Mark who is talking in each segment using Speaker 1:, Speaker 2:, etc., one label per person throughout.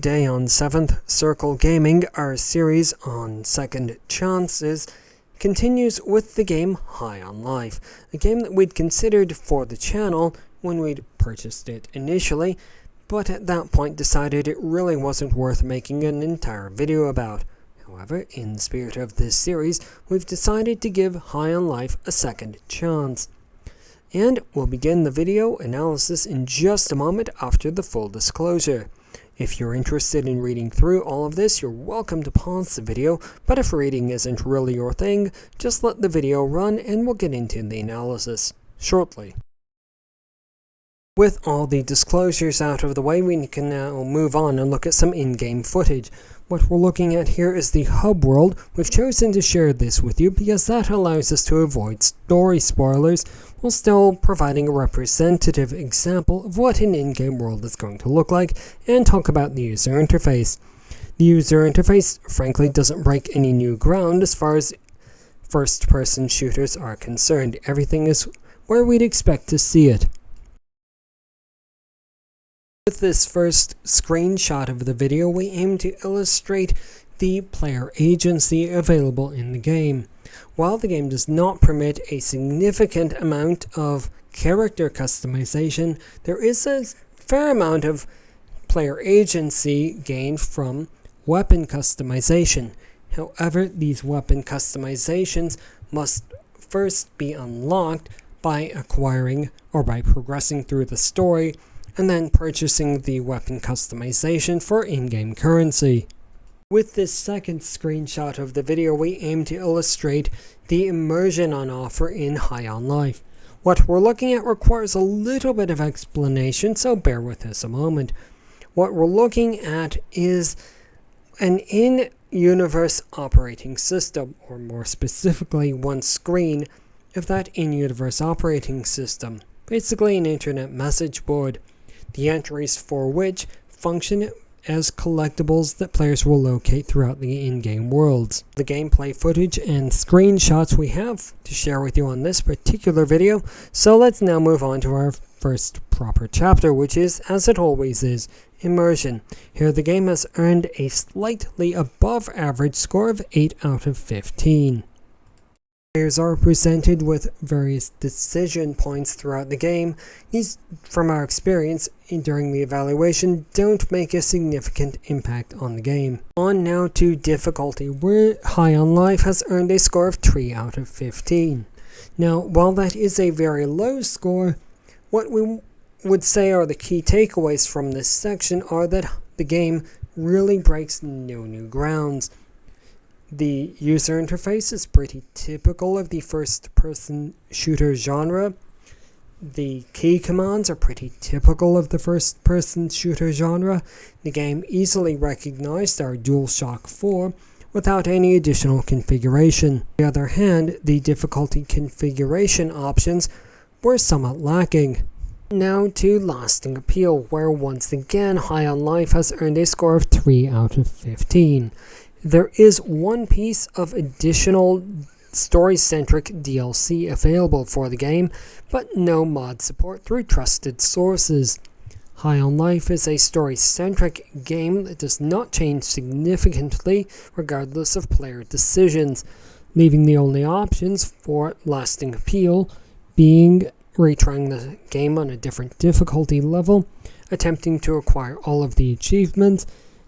Speaker 1: Today on 7th Circle Gaming, our series on second chances continues with the game High on Life, a game that we'd considered for the channel when we'd purchased it initially, but at that point decided it really wasn't worth making an entire video about. However, in the spirit of this series, we've decided to give High on Life a second chance. And we'll begin the video analysis in just a moment after the full disclosure. If you're interested in reading through all of this, you're welcome to pause the video, but if reading isn't really your thing, just let the video run and we'll get into the analysis shortly. With all the disclosures out of the way, we can now move on and look at some in-game footage. What we're looking at here is the hub world. We've chosen to share this with you because that allows us to avoid story spoilers while still providing a representative example of what an in-game world is going to look like and talk about the user interface. The user interface frankly doesn't break any new ground as far as first-person shooters are concerned. Everything is where we'd expect to see it. With this first screenshot of the video, we aim to illustrate the player agency available in the game. While the game does not permit a significant amount of character customization, there is a fair amount of player agency gained from weapon customization. However, these weapon customizations must first be unlocked by acquiring or by progressing through the story and then purchasing the weapon customization for in-game currency. With this second screenshot of the video, we aim to illustrate the immersion on offer in High on Life. What we're looking at requires a little bit of explanation, so bear with us a moment. What we're looking at is an in-universe operating system, or more specifically, one screen of that in-universe operating system. Basically an internet message board, the entries for which function as collectibles that players will locate throughout the in-game worlds. The gameplay footage and screenshots we have to share with you on this particular video, so let's now move on to our first proper chapter, which is, as it always is, immersion. Here the game has earned a slightly above average score of 8 out of 15. Players are presented with various decision points throughout the game. These, from our experience during the evaluation, don't make a significant impact on the game. On now to difficulty, where High on Life has earned a score of 3 out of 15. Now, while that is a very low score, what we would say are the key takeaways from this section are that the game really breaks no new grounds. The user interface is pretty typical of the first-person shooter genre. The key commands are pretty typical of the first-person shooter genre. The game easily recognized our DualShock 4 without any additional configuration. On the other hand, the difficulty configuration options were somewhat lacking. Now to lasting appeal, where once again High on Life has earned a score of 3 out of 15. There is one piece of additional story-centric DLC available for the game, but no mod support through trusted sources. High on Life is a story-centric game that does not change significantly regardless of player decisions, leaving the only options for lasting appeal being retrying the game on a different difficulty level, attempting to acquire all of the achievements,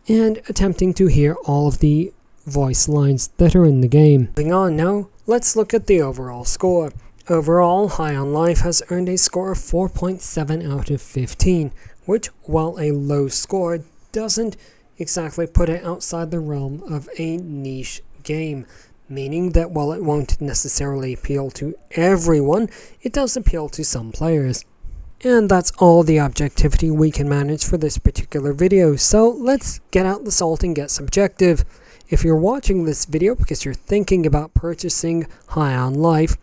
Speaker 1: and attempting to hear all of the voice lines that are in the game. Moving on now, let's look at the overall score. Overall, High on Life has earned a score of 4.7 out of 15, which, while a low score, doesn't exactly put it outside the realm of a niche game, meaning that while it won't necessarily appeal to everyone, it does appeal to some players. And that's all the objectivity we can manage for this particular video, so let's get out the salt and get subjective. If you're watching this video because you're thinking about purchasing High on Life,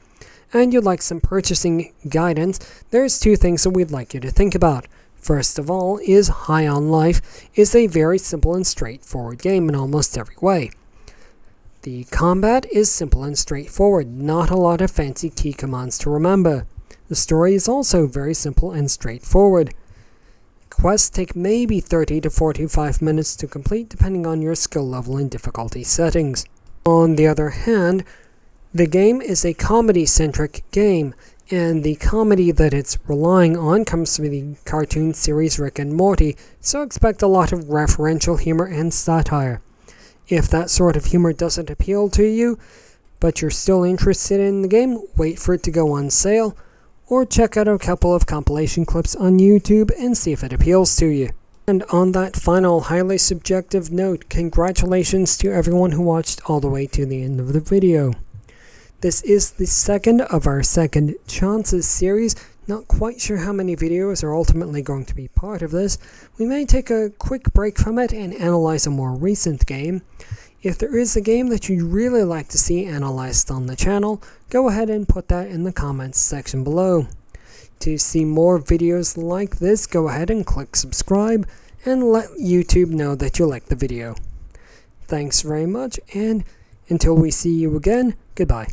Speaker 1: and you'd like some purchasing guidance, there's two things that we'd like you to think about. First of all is High on Life is a very simple and straightforward game in almost every way. The combat is simple and straightforward, not a lot of fancy key commands to remember. The story is also very simple and straightforward. Quests take maybe 30 to 45 minutes to complete depending on your skill level and difficulty settings. On the other hand, the game is a comedy-centric game, and the comedy that it's relying on comes from the cartoon series Rick and Morty, so expect a lot of referential humor and satire. If that sort of humor doesn't appeal to you, but you're still interested in the game, wait for it to go on sale, or check out a couple of compilation clips on YouTube and see if it appeals to you. And on that final highly subjective note, congratulations to everyone who watched all the way to the end of the video. This is the second of our Second Chances series. Not quite sure how many videos are ultimately going to be part of this. We may take a quick break from it and analyze a more recent game. If there is a game that you'd really like to see analyzed on the channel, go ahead and put that in the comments section below. To see more videos like this, go ahead and click subscribe and let YouTube know that you like the video. Thanks very much, and until we see you again, goodbye.